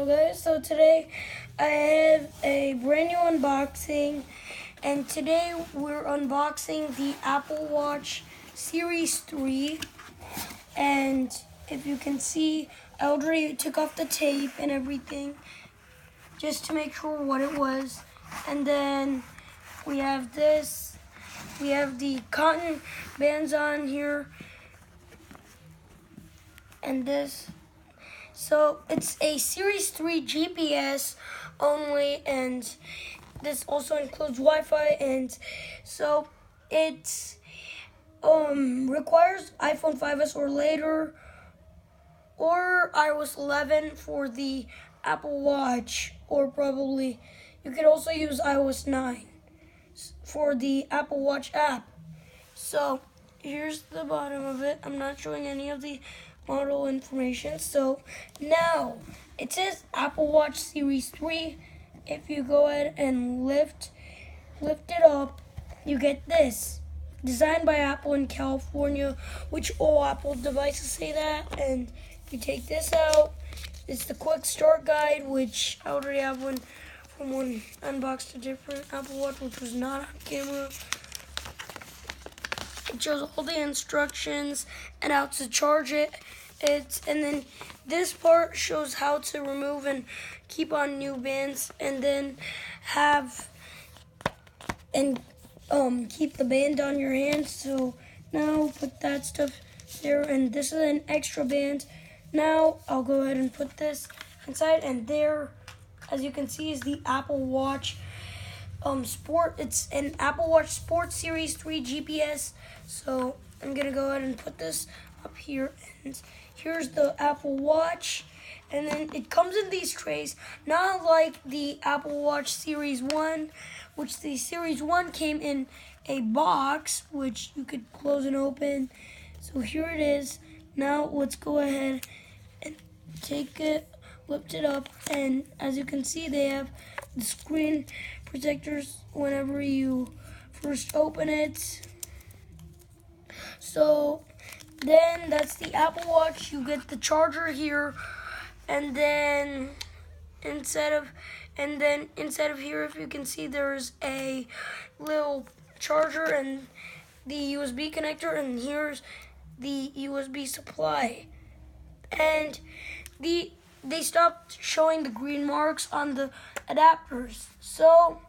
guys, so today I have a brand new unboxing, and today we're unboxing the Apple Watch Series 3. And if you can see, I already took off the tape and everything just to make sure what it was. And then we have this, we have the cotton bands on here, and this. So it's a Series 3 GPS only, and this also includes Wi-Fi, and so it requires iPhone 5s or later, or iOS 11 for the Apple Watch, or probably you could also use iOS 9 for the Apple Watch app. So here's the bottom of it. I'm not showing any of the model information. So now it says Apple Watch Series 3. If you go ahead and lift it up, you get this. Designed by Apple in California, which all Apple devices say that. And you take this out. It's the quick start guide, which I already have one from when I unboxed a different Apple Watch, which was not on camera. It shows all the instructions and how to charge it. And then this part shows how to remove and keep on new bands, and then keep the band on your hand. So now put that stuff there, and this is an extra band. Now I'll go ahead and put this inside, and there, as you can see, is the Apple Watch Sport. It's an Apple Watch Sport Series 3 GPS. So I'm gonna go ahead and put this up here, and here's the Apple Watch. And then it comes in these trays, not like the Apple Watch Series 1, which the Series 1 came in a box, which you could close and open. So here it is. Now let's go ahead and take it, lift it up, and as you can see, they have the screen protectors whenever you first open it. So then that's the Apple Watch. You get the charger here, and then instead of here, if you can see, there's a little charger and the USB connector, and here's the USB supply. And they stopped showing the green marks on the adapters. So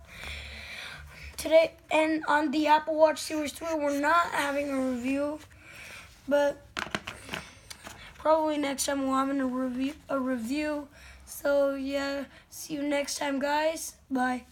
today, and on the Apple Watch Series 3, we're not having a review, but probably next time we'll have a review. So yeah, see you next time, guys. Bye.